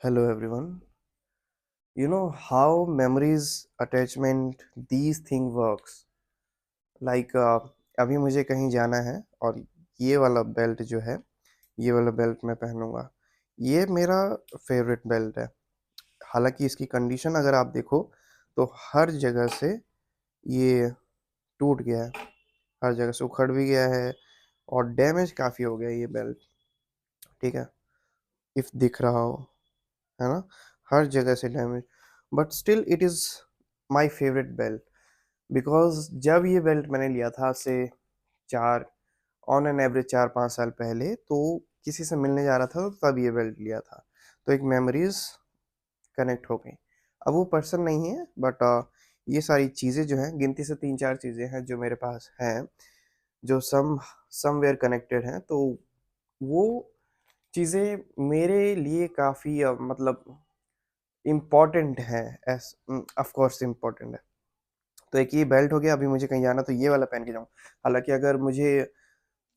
Hello everyone. You know how memories, attachment, these thing works. Like अभी मुझे कहीं जाना है और ये वाला बेल्ट जो है, ये वाला बेल्ट मैं पहनूंगा। ये मेरा फेवरेट बेल्ट है। हालांकि इसकी कंडीशन अगर आप देखो तो हर जगह से ये टूट गया है, हर जगह से उखड़ भी गया है और डैमेज काफ़ी हो गया है ये बेल्ट। ठीक है, इफ दिख रहा हो, है ना, हर जगह से damage, but still it is my favourite belt. Because जब ये बेल्ट मैंने लिया था आज से चार ऑन एन एवरेज 4-5 साल पहले, तो किसी से मिलने जा रहा था तो तब ये बेल्ट लिया था। तो एक मेमोरीज कनेक्ट हो गई। अब वो पर्सन नहीं है, बट ये सारी चीज़ें जो हैं, गिनती से 3-4 चीज़ें हैं जो मेरे पास हैं, जो समवेयर कनेक्टेड हैं। तो वो चीज़ें मेरे लिए काफ़ी मतलब इम्पॉर्टेंट है। एस ऑफ कोर्स इम्पॉर्टेंट है। तो एक ये बेल्ट हो गया, अभी मुझे कहीं जाना तो ये वाला पहन के जाऊँ। हालाँकि अगर मुझे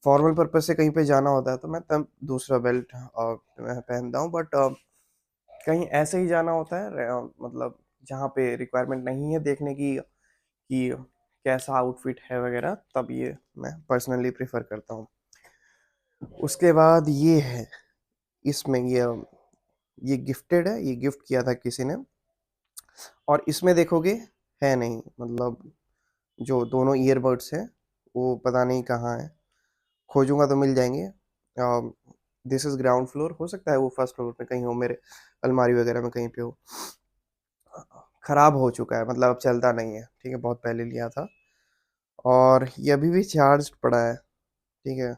फॉर्मल पर्पज़ से कहीं पे जाना होता है तो मैं तब दूसरा बेल्ट मैं पहनता हूँ, बट कहीं ऐसे ही जाना होता है मतलब जहाँ पे रिक्वायरमेंट नहीं है देखने की कि कैसा आउटफिट है वगैरह, तब ये मैं पर्सनली प्रेफर करता हूँ। उसके बाद ये है, इसमें ये गिफ्टेड है, ये गिफ्ट किया था किसी ने। और इसमें देखोगे है नहीं, मतलब जो दोनों ईयरबड्स हैं वो पता नहीं कहाँ है। खोजूंगा तो मिल जाएंगे। दिस इज ग्राउंड फ्लोर, हो सकता है वो फर्स्ट फ्लोर पे कहीं हो, मेरे अलमारी वगैरह में कहीं पे हो। खराब हो चुका है, मतलब अब चलता नहीं है। ठीक है, बहुत पहले लिया था और ये अभी भी चार्ज पड़ा है। ठीक है,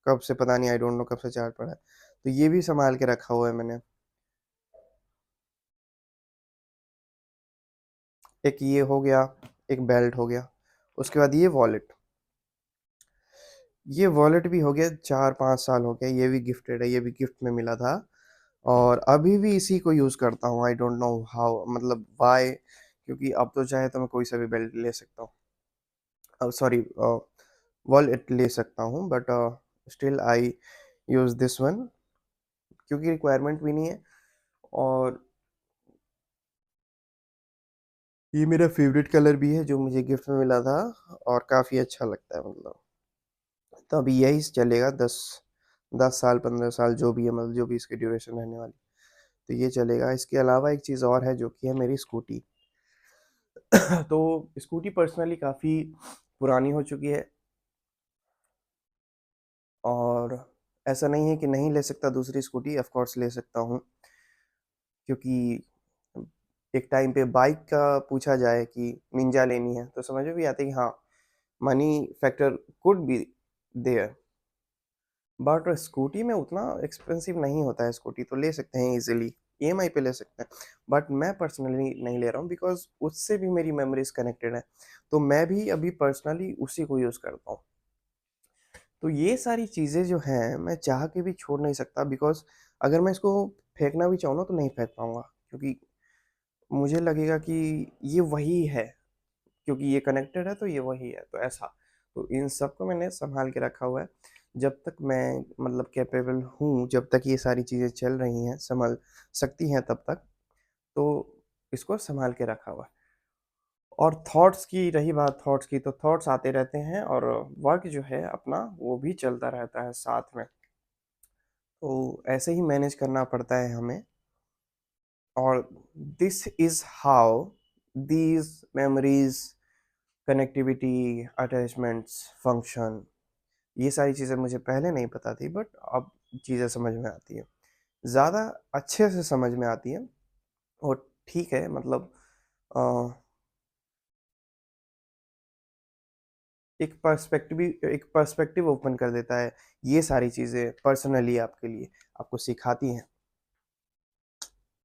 कब से पता नहीं, आई डोंट नो कब से चार्ज पड़ा है। तो ये भी संभाल के रखा हुआ है मैंने। एक ये हो गया, एक बेल्ट हो गया। उसके बाद ये वॉलेट भी हो गया, 4-5 साल हो गया। ये भी गिफ्टेड है, ये भी गिफ्ट में मिला था और अभी भी इसी को यूज़ करता हूँ। आई डोंट नो हाउ, मतलब वाई, क्योंकि अब तो चाहे तो मैं कोई सा भी बेल्ट ले सकता हूँ, अब सॉरी वॉलेट ले सकता हूँ, but still I use this one क्योंकि रिक्वायरमेंट भी नहीं है। और ये मेरा फेवरेट कलर भी है जो मुझे गिफ्ट में मिला था और काफ़ी अच्छा लगता है, मतलब। तो अभी यही चलेगा 10 10 साल 15 साल, जो भी है, मतलब जो भी इसकी ड्यूरेशन रहने वाली, तो ये चलेगा। इसके अलावा एक चीज़ और है जो कि है मेरी स्कूटी। तो स्कूटी पर्सनली काफ़ी पुरानी हो चुकी है और ऐसा नहीं है कि नहीं ले सकता दूसरी स्कूटी, ऑफ कोर्स ले सकता हूँ। क्योंकि एक टाइम पे बाइक का पूछा जाए कि निंजा लेनी है तो समझ में भी आता है कि हाँ, money factor could be there, but scooty में उतना एक्सपेंसिव नहीं होता है। स्कूटी तो ले सकते हैं इजीली, ईएमआई पे ले सकते हैं, बट मैं पर्सनली नहीं ले रहा हूँ बिकॉज उससे भी मेरी मेमोरीज कनेक्टेड है। तो मैं भी अभी पर्सनली उसी को यूज़ करता हूँ। तो ये सारी चीज़ें जो हैं मैं चाह के भी छोड़ नहीं सकता, बिकॉज अगर मैं इसको फेंकना भी चाहूँ ना तो नहीं फेंक पाऊँगा, क्योंकि मुझे लगेगा कि ये वही है, क्योंकि ये कनेक्टेड है तो ये वही है, तो ऐसा। तो इन सब को मैंने संभाल के रखा हुआ है। जब तक मैं मतलब कैपेबल हूँ, जब तक ये सारी चीज़ें चल रही हैं, संभल सकती हैं तब तक, तो इसको संभाल के रखा हुआ है। और थॉट्स की रही बात, थॉट्स की, तो थॉट्स आते रहते हैं और वर्क जो है अपना वो भी चलता रहता है साथ में। तो ऐसे ही मैनेज करना पड़ता है हमें। और this is how these memories, connectivity, attachments function. ये सारी चीज़ें मुझे पहले नहीं पता थी, बट अब चीज़ें समझ में आती है, ज़्यादा अच्छे से समझ में आती है। और ठीक है, मतलब अ, एक पर्सपेक्टिव ओपन कर देता है। ये सारी चीज़ें पर्सनली आपके लिए आपको सिखाती हैं।